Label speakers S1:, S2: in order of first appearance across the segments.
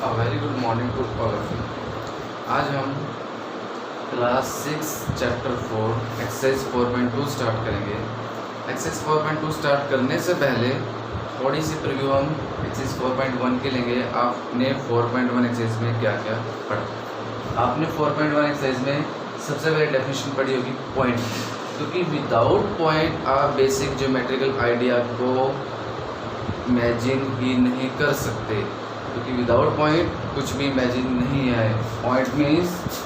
S1: Very good morning to all of you. आज हम class 6 chapter 4 exercise 4.2 start करेंगे। Exercise 4.2 start करने से पहले थोड़ी सी प्रीव्यू हम एक्सरसाइज 4.1 के लेंगे। आपने 4.1 एक्सरसाइज में क्या क्या पढ़ा? आपने 4.1 एक्सरसाइज में सबसे पहले डेफिनेशन पढ़ी होगी पॉइंट की, क्योंकि विदाउट पॉइंट आप बेसिक ज्योमेट्रिकल आइडिया को इमेजिन ही नहीं कर सकते, क्योंकि विदाउट पॉइंट कुछ भी इमेजिन नहीं है। Point means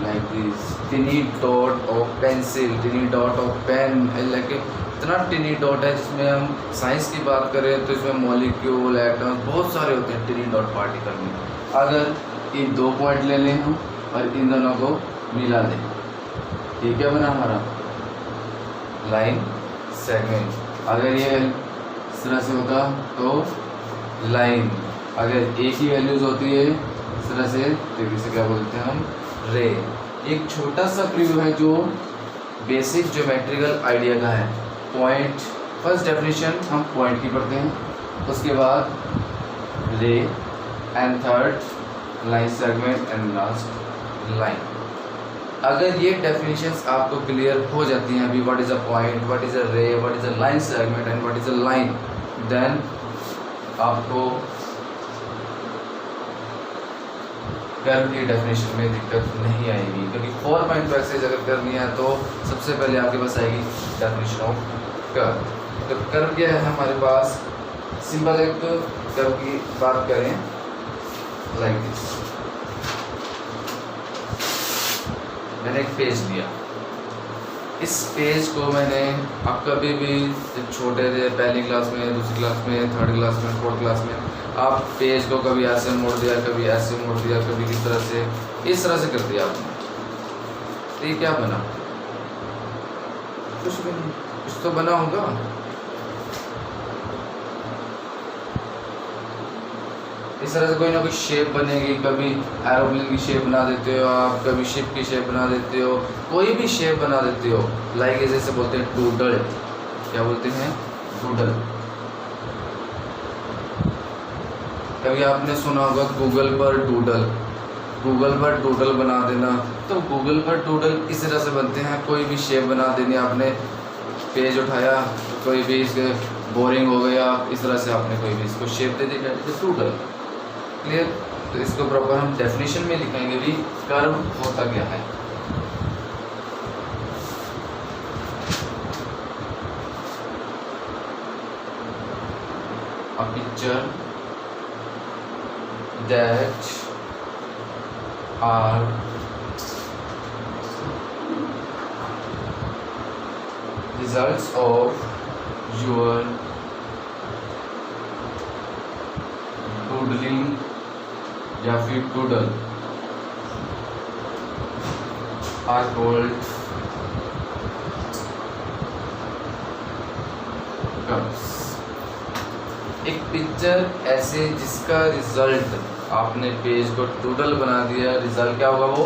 S1: like this tiny dot of pencil, tiny dot of pen, like इतना टिनी डॉट है जिसमें हम साइंस की बात करें तो इसमें मॉलिक्यूल एटम्स बहुत सारे होते हैं टिनी डॉट पार्टिकल में। अगर ये दो पॉइंट ले लें हम और इन दोनों को मिला दें, ये क्या बना हमारा लाइन सेगमेंट। अगर ये इस तरह से होता तो लाइन, अगर एक ही वैल्यूज होती है इस तरह से तो इसे क्या बोलते हैं हम रे। एक छोटा सा प्रीव्यू है जो बेसिक ज्योमेट्रिकल आइडिया का है। पॉइंट फर्स्ट डेफिनेशन हम पॉइंट की पढ़ते हैं, उसके बाद ray and third line segment and last line. अगर ये डेफिनेशंस आपको क्लियर हो जाती हैं अभी, what is a point, what is a ray, what is a line segment and what is a line, then आपको कर्व की डेफिनेशन में दिक्कत नहीं आएगी। क्योंकि 4.2 एक्सरसाइज अगर करनी है तो सबसे पहले आपके पास आएगी डेफिनेशन ऑफ कर्व। तो कर्व क्या है हमारे पास? सिंपल एक कर्व की बात करें लाइक दिस, मैंने एक पेज लिया, इस पेज को मैंने आप कभी भी जब छोटे थे पहली क्लास में, दूसरी क्लास में, थर्ड क्लास में, फोर्थ क्लास में, आप पेज को कभी ऐसे मोड़ दिया, कभी ऐसे मोड़ दिया, कभी किस तरह से, इस तरह से कर दिया आपने, तो ये क्या बना? कुछ भी नहीं, कुछ तो बना होगा। इस तरह से कोई ना कोई शेप बनेगी, कभी एरोप्लेन की शेप बना देते हो आप, कभी शिप की शेप बना देते हो, कोई भी शेप बना देते हो। लाइक जैसे बोलते हैं डूडल, क्या बोलते हैं? डूडल। कभी आपने सुना होगा गूगल पर डूडल, गूगल पर डूडल बना देना। तो गूगल पर डूडल इस तरह से बनते हैं, कोई भी शेप बना देनी आपने, पेज उठाया कोई भी इसके बोरिंग हो गया, इस तरह से आपने कोई भी इसको शेप दे दी, डूडल। क्लियर? तो इसको प्रॉपर हम डेफिनेशन में लिखेंगे भी कर्व होता क्या है। A picture that are results of your doodling या फिर डूडल आर कॉल्ड कर्व्स। एक पिक्चर ऐसे जिसका रिजल्ट आपने पेज को डूडल बना दिया, रिजल्ट क्या होगा? वो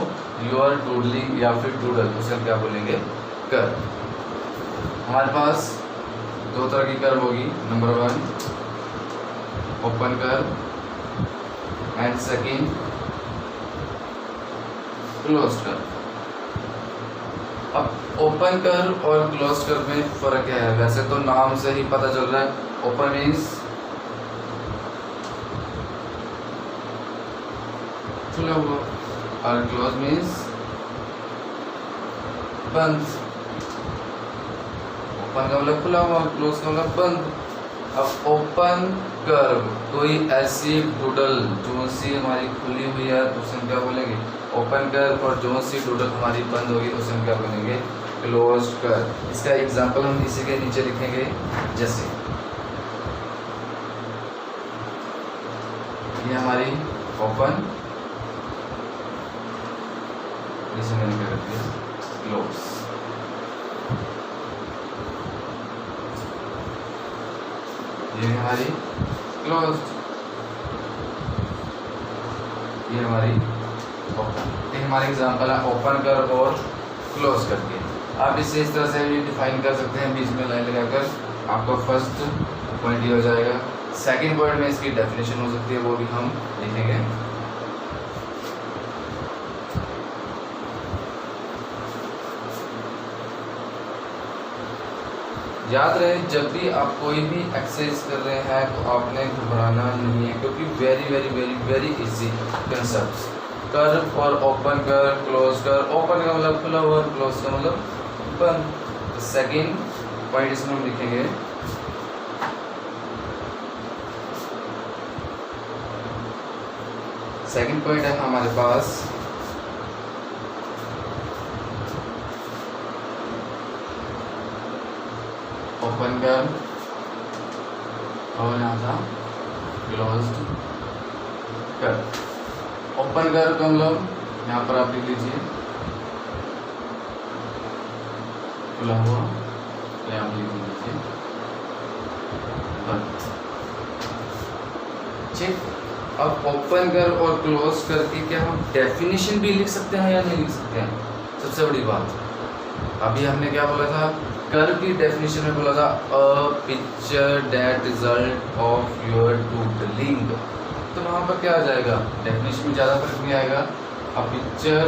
S1: योर डूडलिंग या फिर डूडल, उसे क्या बोलेंगे? कर्व। हमारे पास दो तरह की कर्व होगी। Number 1 open curve and second close curve. अब ओपन कर्व और क्लोज कर्व में फर्क क्या है? वैसे तो नाम से ही पता चल रहा है, ओपन मीन्स खुला हुआ और क्लोज मीन्स बंद। ओपन का मतलब खुला हुआ, क्लोज का मतलब बंद। अब ओपन कर्व कोई ऐसी डूडल जो सी हमारी खुली हुई है तो उसे हम क्या बोलेंगे? Open curve. और जो सी डूडल हमारी बंद होगी तो उसे हम क्या बोलेंगे? Close curve. इसका एग्जांपल हम इसी के नीचे लिखेंगे, जैसे ये हमारी ओपन, इसे मैंने क्या कर दिया? क्लोज। ये हमारी क्लोज, ये हमारी ओपन। ये हमारे एग्जांपल है ओपन कर्व और क्लोज करके। आप इसे इस तरह से भी डिफाइन कर सकते हैं, बीच में लाइन लगाकर आपका फर्स्ट पॉइंट ये हो जाएगा, सेकंड पॉइंट में इसकी डेफिनेशन हो सकती है, वो भी हम लिखेंगे। याद रहे जब भी आप कोई भी एक्सरसाइज कर रहे हैं तो आपने घबराना नहीं है, क्योंकि very very very very easy concept. Curve और open curve, close curve, open का मतलब खुला हुआ, क्लोज का मतलब बंद। तो सेकेंड पॉइंट इसमें हम लिखेंगे सेकेंड पॉइंट है हमारे पास ओपन कर्व और यहाँ था क्लोज्ड कर्व। ओपन कर्व का मतलब यहाँ पर आप लिख लीजिए खुला हुआ, यहाँ पर लिख लीजिए बंद। ठीक, अब ओपन कर्व और क्लोज कर्व की क्या हम डेफिनेशन भी लिख सकते हैं या नहीं लिख सकते हैं? सबसे बड़ी बात, अभी हमने क्या बोला था, कर्व की डेफिनेशन में बोला था a picture that result of your doodling. तो वहाँ पर क्या आ जाएगा, डेफिनेशन में ज़्यादा फर्क नहीं आएगा। अ picture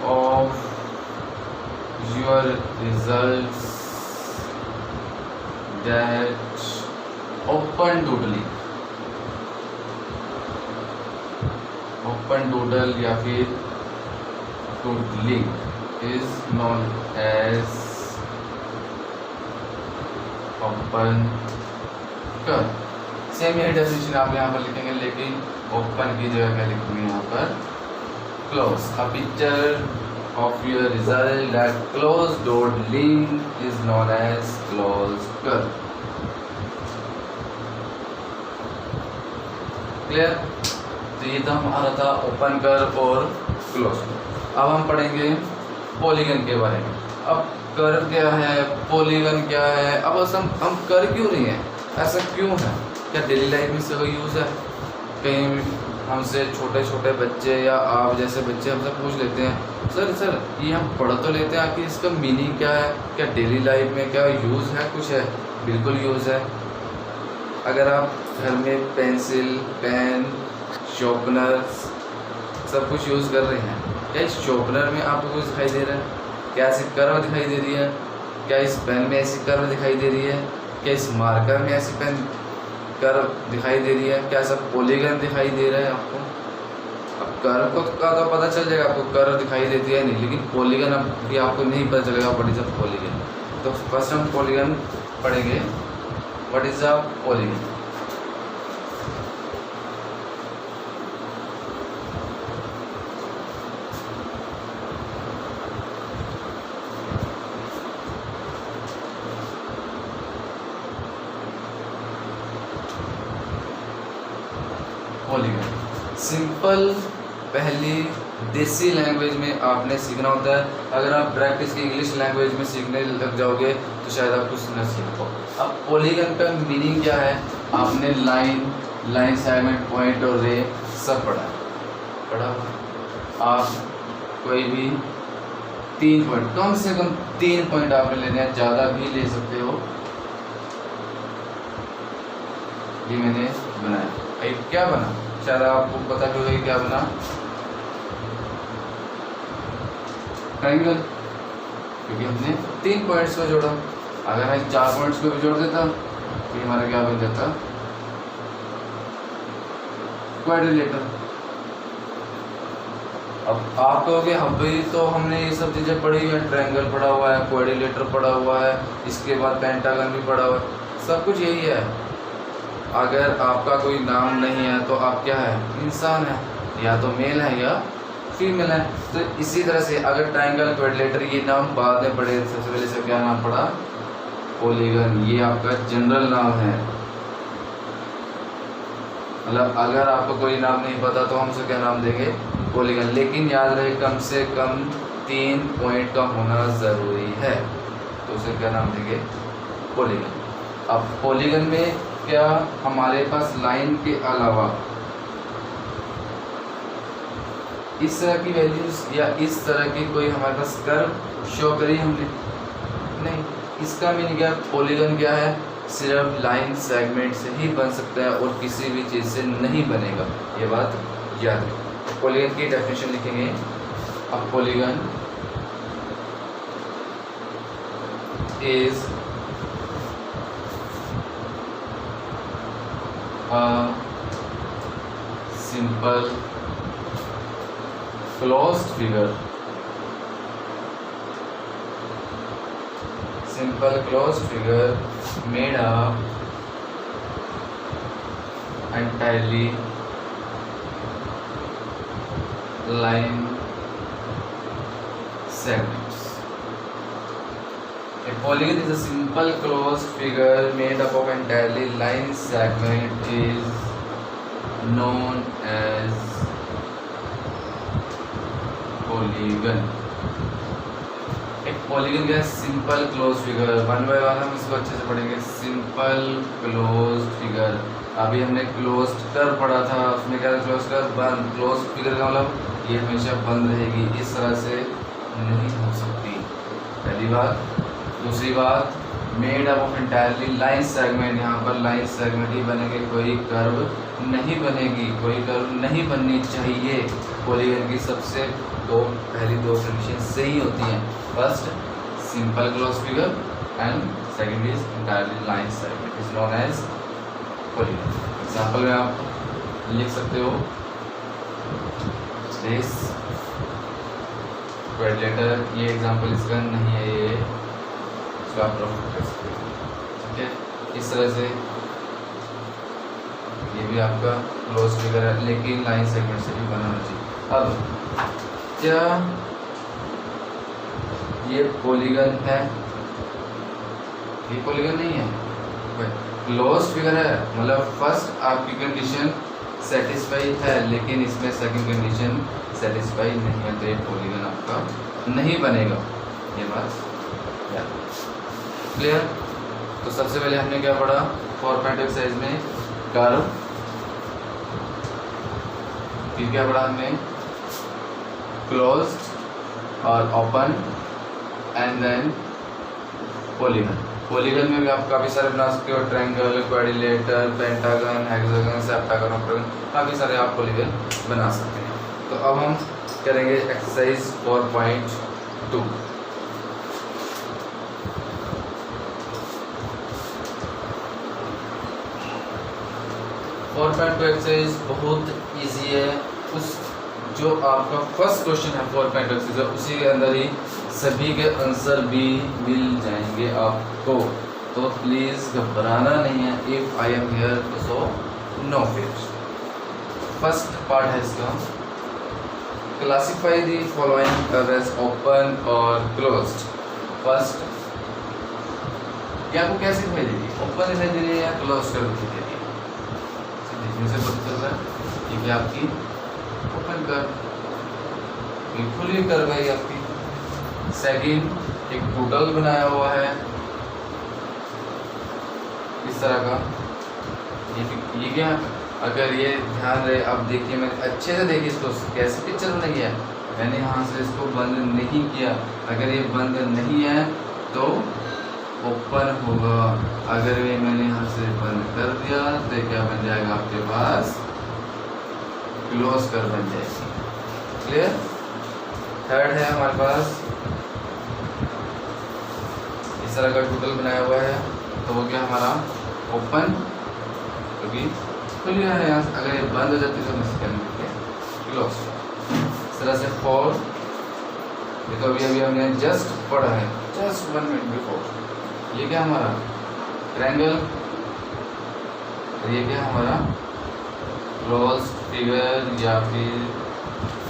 S1: of your results that open doodling, open doodle या फिर doodling is known as open curve। Same यही डेफिनेशन आप यहाँ पर लिखेंगे, लेकिन ओपन की जगह क्या लिखेंगे यहाँ पर close. A picture of your result that close doodling is known as close curve. Clear? तो ये तो हमारा था ओपन कर्व और क्लोज। अब हम पढ़ेंगे पॉलीगन के बारे में। अब कर्व क्या है, पॉलीगन क्या है, अब हम कर क्यों रहे हैं, ऐसा क्यों है? क्या डेली लाइफ में इसका कोई यूज़ है? कहीं हमसे छोटे छोटे बच्चे या आप जैसे बच्चे हमसे पूछ लेते हैं, सर ये हम पढ़ तो लेते हैं, आखिर इसका मीनिंग क्या है, क्या डेली लाइफ में क्या यूज़ है? कुछ है, बिल्कुल यूज़ है। अगर आप घर में पेंसिल, पेन, शार्पनर सब कुछ यूज़ कर रहे हैं, क्या इस शॉर्पनर में आपको कुछ दिखाई दे रहा है? क्या ऐसी कर्व दिखाई दे रही है? क्या इस पेन में ऐसी कर्व दिखाई दे रही है? क्या इस मार्कर में ऐसी पेन कर्व दिखाई दे रही है? क्या ऐसा पॉलीगन दिखाई दे रहा है आपको? अब कर्व का तो पता चल जाएगा आपको, कर्व दिखाई देती है नहीं, लेकिन पॉलीगन अब ये आपको नहीं पता चलेगा व्हाट इज अ पॉलीगन। तो फर्स्ट हम पॉलीगन पढ़ेंगे, what is a polygon. Polygon simple पहली देसी लैंग्वेज में आपने सीखना होता है। अगर आप प्रैक्टिस की इंग्लिश लैंग्वेज में सीखने लग जाओगे तो शायद आप कुछ न सीख पाओ। अब पॉलीगन का मीनिंग क्या है, आपने लाइन सेगमेंट, पॉइंट और रे सब पढ़ा। आप कोई भी 3 पॉइंट, कम से कम 3 पॉइंट आपने लेने हैं, ज़्यादा भी ले सकते हो। ये मैंने बनाया, क्या बना शायद आपको पता भी होगा क्या बना, ट्रायंगल, क्योंकि हमने 3 पॉइंट्स को जोड़ा। अगर मैं 4 पॉइंट्स को भी जोड़ देता तो हमारा क्या बन जाता, क्वाड्रिलेटर। अब आप कहोगे हम भी तो हमने ये सब चीज़ें पढ़ी है, ट्रायंगल पढ़ा हुआ है, क्वाड्रिलेटर पढ़ा हुआ है, इसके बाद पेंटागन भी पढ़ा हुआ है, सब कुछ यही है। अगर आपका कोई नाम नहीं है तो आप क्या है, इंसान है, या तो मेल है या फीमेल है। तो इसी तरह से अगर ट्रायंगल, क्वाड्रिलेटर ये नाम बाद में पढ़े, सबसे पहले से क्या नाम पढ़ा, पॉलीगन। ये आपका जनरल नाम है, मतलब अगर आपको कोई नाम नहीं पता तो हम उसे क्या नाम देंगे, पॉलीगन। लेकिन याद रहे कम से कम 3 पॉइंट का होना ज़रूरी है, तो उसे क्या नाम देंगे, पॉलीगन। अब पॉलीगन में क्या हमारे पास लाइन के अलावा इस तरह की वैल्यूज या इस तरह की कोई हमारे पास कर्व शो करी हमने नहीं। इसका मीनिंग क्या, पॉलीगन क्या है, सिर्फ लाइन सेगमेंट से ही बन सकता है और किसी भी चीज़ से नहीं बनेगा, ये बात याद रखें। पॉलीगन की डेफिनेशन लिखेंगे। अब polygon is a simple closed figure made up entirely line segments. A polygon is a simple closed figure made up of entirely line segment is known as polygon. एक पॉलीगन क्या है? Simple close figure. One by one हम इसको अच्छे से पढ़ेंगे। Simple close figure. अभी हमने क्लोज कर पढ़ा था, उसमें क्या था? क्लोज कर बंद। क्लोज फिगर का मतलब ये हमेशा बंद रहेगी, इस तरह से नहीं हो सकती, पहली बात। दूसरी बात, made up of entirely line segment. यहाँ पर लाइन सेगमेंट ही बनेंगे, कोई कर्व नहीं बनेगी, कोई कर्व नहीं बननी चाहिए। पॉलीगन की सबसे पहली दो कंडीशन सही होती हैं। First simple close figure and second is entirely line segment is known as polygon. Example में आप लिख सकते हो दिस क्वाड्रिलेटर। ये एग्जांपल इसका नहीं है, ये इसको आप रफ कर सकते हो, ठीक है। इस तरह से ये भी आपका क्लोज फिगर है, लेकिन लाइन सेगमेंट से भी बना होना चाहिए। अब क्या ये पॉलीगन है? ये पॉलीगन नहीं है, क्लोज फिगर है। मतलब फर्स्ट आपकी कंडीशन सेटिस्फाई है, लेकिन इसमें सेकंड कंडीशन सेटिस्फाई नहीं है, तो ये पॉलीगन आपका नहीं बनेगा। ये बात क्लियर? तो सबसे पहले हमने क्या पढ़ा? 4.2 एक्सरसाइज में कर्व, फिर क्या पढ़ा हमने? क्लोज्ड और open and then polygon. Polygon में भी आप काफ़ी सारे बना सकते हो, triangle, quadrilateral, pentagon, hexagon, septagon, octagon, काफ़ी सारे आप पॉलीगन बना सकते हैं। तो अब हम करेंगे एक्सरसाइज 4.2। एक्सरसाइज बहुत इजी है। उस जो आपका फर्स्ट क्वेश्चन है 4.2 एक्सरसाइज, उसी के अंदर ही सभी के आंसर भी मिल जाएंगे आपको, तो प्लीज़ घबराना नहीं है। इफ़ आई एम हियर तो so no fear. First part है इसका, classify the following curve as open और क्लोज्ड। फर्स्ट क्या आपको कैसे दिखाई देगी? ओपन दिखाई दे रही है या क्लोज कर दिखाई दे रही है? देखने से पता चल रहा है ये क्या आपकी ओपन कर्व, बिल्कुल ही कर्व है आपकी। सेकंड, एक टोटल बनाया हुआ है इस तरह का। ये क्या? अगर ये ध्यान रहे, अब देखिए, मैं अच्छे से देखिए इसको, कैसे पिक्चर बन गया। मैंने यहाँ से इसको बंद नहीं किया, अगर ये बंद नहीं है तो ओपन होगा। अगर ये मैंने यहाँ से बंद कर दिया तो क्या बन जाएगा आपके पास? क्लोज कर बन जाएगी। क्लियर? थर्ड है हमारे पास इस तरह का टोटल बनाया हुआ है, तो वो क्या हमारा ओपन, क्योंकि खुल गया है। यहाँ अगर ये बंद हो जाती है तो हम क्लोज। इस तरह से 4, ये तो अभी हमने जस्ट पढ़ा है, जस्ट 1 मिनट बिफोर। ये क्या हमारा ट्रायंगल, ये क्या हमारा क्लोज फिगर या फिर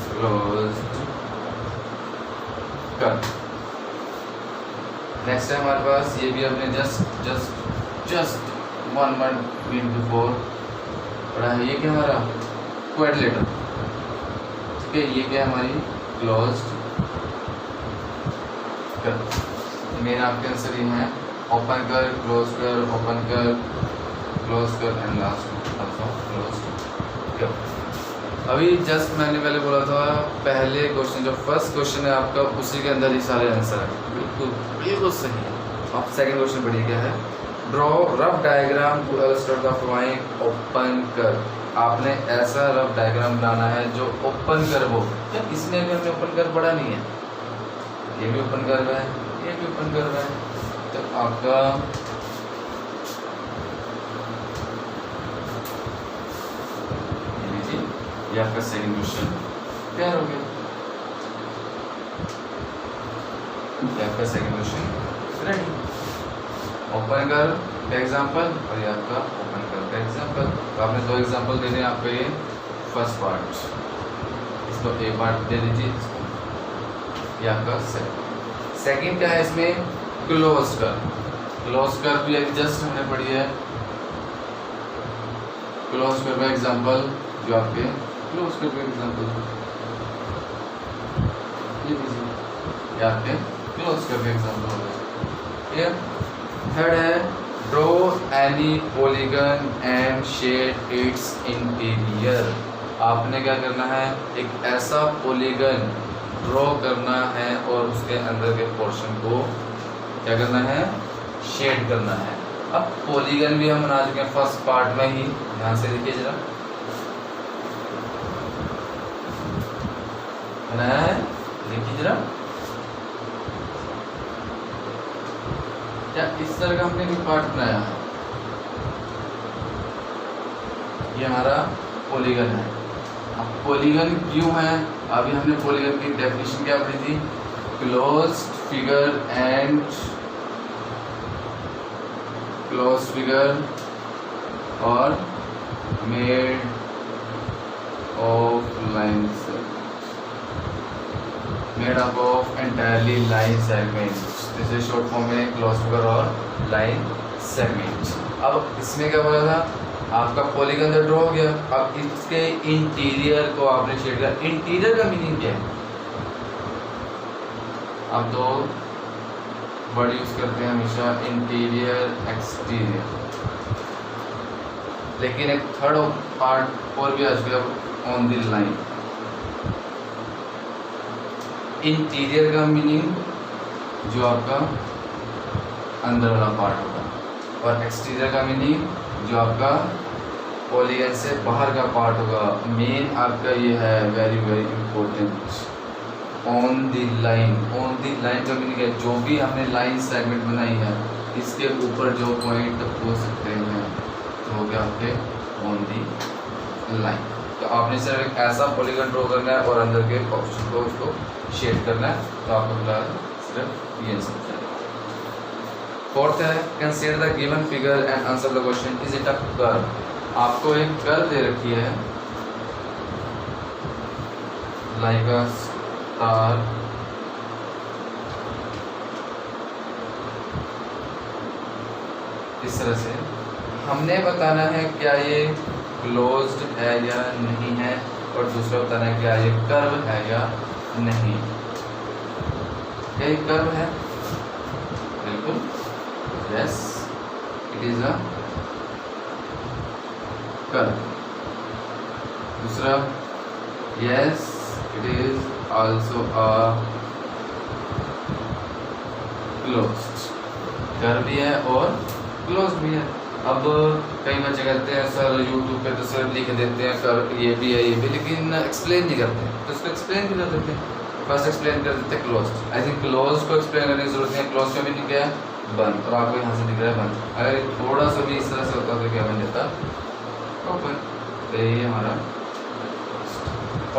S1: क्लोज कर्व। नेक्स्ट है हमारे पास, ये भी हमने जस्ट 1 मिनट बिफोर पढ़ा है। ये क्या हमारा क्वाड्रिलेटर, ठीक है। ये क्या हमारी क्लोज्ड कर्व। मेन आपके आंसर ये है ओपन कर, क्लोज कर, ओपन कर, क्लोज कर एंड लास्ट ऑल्सो क्लोज कर। अभी जस्ट मैंने पहले बोला था, पहले क्वेश्चन जो फर्स्ट क्वेश्चन है आपका, उसी के अंदर ही सारे आंसर है। बिल्कुल बिल्कुल सही है। आप सेकंड क्वेश्चन पढ़िए क्या है। Draw rough diagram to illustrate the following open curve. आपने ऐसा रफ डायग्राम बनाना है जो ओपन कर्व हो। क्या इसमें भी हमने ओपन कर्व पढ़ा नहीं है? ये भी ओपन कर्व है, ये भी ओपन कर्व है। तो आपका ये आपका सेकंड क्वेश्चन तैयार हो गया। ये आपका second question ready. Open curve का एग्जांपल और ये आपका ओपन कर्व का एग्जांपल। तो आपने दो एग्जांपल देने हैं आपको। ये फर्स्ट पार्ट, इसको ए पार्ट दे दीजिए, ये आपका सेकंड क्या है इसमें? Close curve. क्लोज कर्व भी जस्ट हमने पढ़ी है। क्लोज कर्व का एग्जांपल जो आपके क्लोज कर्व का एग्जांपल ये आपके क्लोज कर्व का एग्जांपल हो गया। ये थर्ड है draw any polygon and shade its interior. आपने क्या करना है? एक ऐसा पॉलीगन ड्रॉ करना है और उसके अंदर के पोर्शन को क्या करना है? शेड करना है। अब पॉलीगन भी हम बना चुके हैं फर्स्ट पार्ट में ही। ध्यान से देखिए जरा, बनाया है, देखिए जरा। क्या इस तरह का हमने कोई पार्ट बनाया है? ये हमारा पॉलीगन है। अब पॉलीगन क्यों है? अभी हमने पॉलीगन की डेफिनेशन क्या पढ़ी थी? Closed figure and close figure और made of line made up of entirely line segments. This is short form में क्लोज फिगर और लाइन सेगमेंट। अब इसमें क्या बोला था? आपका पॉलीगन तो ड्रॉ हो गया। अब इसके इंटीरियर को आपने शेड किया। इंटीरियर का मीनिंग क्या है? आप दो वर्ड यूज करते हैं हमेशा, इंटीरियर एक्सटीरियर, लेकिन एक थर्ड पार्ट और भी आ चुका है, ऑन द लाइन। इंटीरियर का मीनिंग जो आपका अंदर वाला पार्ट होगा और एक्सटीरियर का मीनिंग जो आपका पॉलीगन से बाहर का पार्ट होगा। मेन आपका ये है, very very important, on the line. On the line का मीनिंग है जो भी हमने लाइन सेगमेंट बनाई है इसके ऊपर जो पॉइंट हो सकते हैं तो हो गया आपके ऑन द लाइन। तो आपने सिर्फ एक ऐसा पॉलीगन ड्रॉ करना है और अंदर के पोर्शन को उसको शेड करना है। तो आपको फिलहाल सिर्फ ये समझना है। फोर्थ है consider the given figure and answer the question, is it a curve. आपको एक कर्व दे रखी है, लाइक अ स्टार, इस तरह से हमने बताना है क्या ये क्लोज्ड है या नहीं है, और दूसरा बताना है क्या ये कर्व है या नहीं। क्या ये कर्व है? बिल्कुल, yes it is a curve. दूसरा, yes it is also a closed. Curve भी है और क्लोज भी है। अब कई बच्चे कहते हैं सर यूट्यूब पे तो सर लिख देते हैं कर ये भी है ये भी, लेकिन एक्सप्लेन नहीं करते। तो इसको एक्सप्लेन भी कर देते हैं। फर्स्ट एक्सप्लेन कर देते हैं क्लोज। आई थिंक क्लोज को एक्सप्लेन करने की जरूरत नहीं है। क्लोज का मीनिंग क्या है? बंद। और आपको यहाँ से दिख रहा है बंद। अगर थोड़ा सा भी इस तरह से होता तो क्या बन जाता? ओपन। तो ये हमारा।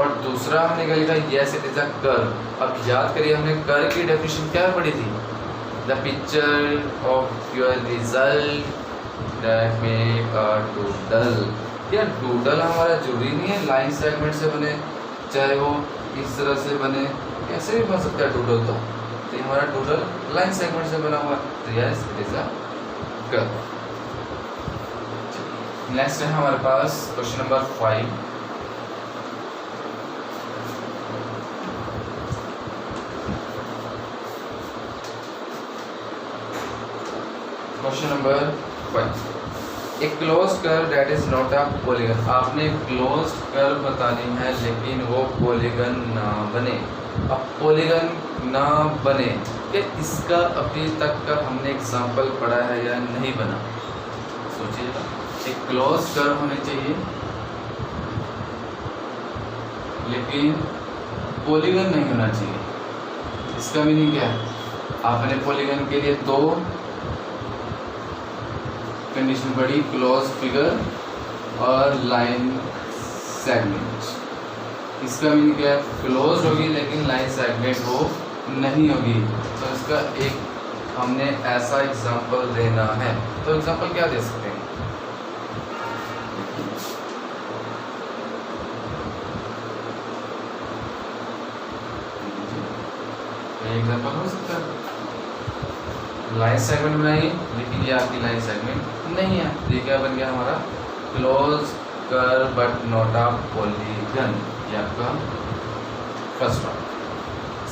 S1: और दूसरा हमने क्या लिखा? Yes it is a curve. अब याद करिए हमने कर्व की डेफिनेशन क्या पढ़ी थी? The picture of your result that make a doodle. क्या डूडल हमारा जरूरी नहीं है लाइन सेगमेंट से बने, चाहे वो इस तरह से बने, कैसे भी बन सकता है डूडल। तो ये हमारा डूडल लाइन सेगमेंट से बना हुआ है। तो yes it is a curve. Next है हमारे पास question number 5। Question number 5, a close curve that is not a polygon. आपने क्लोज कर्व बतानी है लेकिन वो पॉलीगन ना बने। अब पॉलीगन ना बने कि इसका अभी तक का हमने एग्जाम्पल पढ़ा है या नहीं बना। सोचिएगा, एक क्लोज कर्व होनी चाहिए लेकिन पॉलीगन नहीं होना चाहिए। इसका मीनिंग क्या है? आपने पॉलीगन के लिए दो कंडीशन पढ़ी, क्लोज फिगर और लाइन सेगमेंट। इसका मीनिंग क्या है? क्लोज होगी लेकिन लाइन सेगमेंट वो नहीं होगी। तो इसका एक हमने ऐसा एग्जांपल देना है। तो एग्जांपल क्या दे सकते हैं? एग्जांपल हो सकता है, लाइन सेगमेंट बनाई लेकिन ये आपकी लाइन सेगमेंट नहीं है। ये क्या बन गया हमारा? Close curve but not a polygon. ये आपका फर्स्ट पार्ट।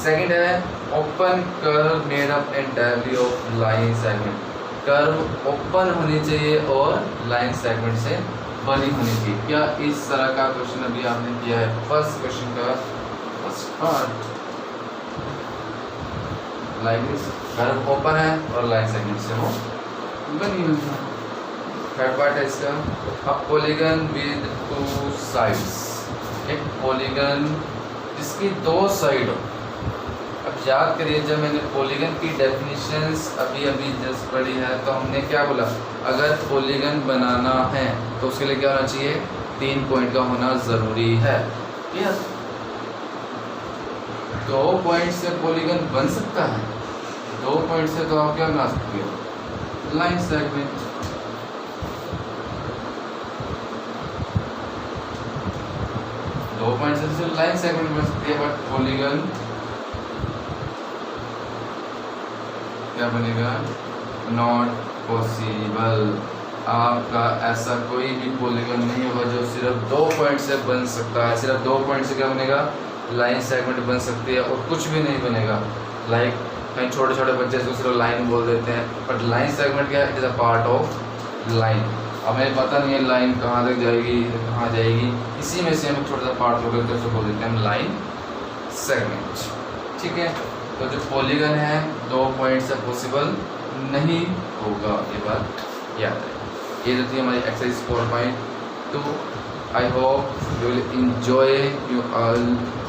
S1: सेकंड है open curve made up entirely of line segment. Curve open होनी चाहिए और लाइन सेगमेंट से बनी होनी चाहिए। क्या इस तरह का क्वेश्चन अभी आपने किया है? फर्स्ट क्वेश्चन का first part like this, curve open है और लाइन सेगमेंट से वो बनी हुई है। थर्ड पार्ट है इसका, a polygon with two sides. एक पॉलीगन जिसकी दो साइड हो। अब याद करिए, जब मैंने पॉलीगन की डेफिनेशंस अभी जस्ट पढ़ी है तो हमने क्या बोला? अगर पॉलीगन बनाना है तो उसके लिए क्या होना चाहिए? 3 पॉइंट का होना ज़रूरी है। क्लियर? 2 पॉइंट से पॉलीगन बन सकता है। 2 पॉइंट से तो आप क्या बना सकते हो? Line segment. दो पॉइंट से सिर्फ लाइन सेगमेंट बन सकती है, बट पॉलीगन क्या बनेगा? Not possible. आपका ऐसा कोई भी पॉलीगन नहीं होगा जो सिर्फ 2 पॉइंट से बन सकता है। सिर्फ 2 पॉइंट से क्या बनेगा? लाइन सेगमेंट बन सकती है और कुछ भी नहीं बनेगा। लाइक कहीं छोटे छोटे बच्चे इसको सिर्फ लाइन बोल देते हैं, बट लाइन सेगमेंट क्या है? It is a part of line. हमें पता नहीं है लाइन कहाँ तक जाएगी, कहाँ जाएगी, इसी में से हम छोटा सा पार्ट हो करके उसको बोल देते हैं हम लाइन सेगमेंट। ठीक है? तो जो पॉलीगन है 2 पॉइंट से पॉसिबल नहीं होगा, ये बात याद है। ये जो थी हमारी exercise 4.2। I hope you will enjoy, you all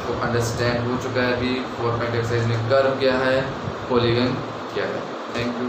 S1: को अंडरस्टैंड हो चुका है अभी 4 पॉइंट एक्सरसाइज में कर्व क्या है, पॉलीगन क्या है। Thank you.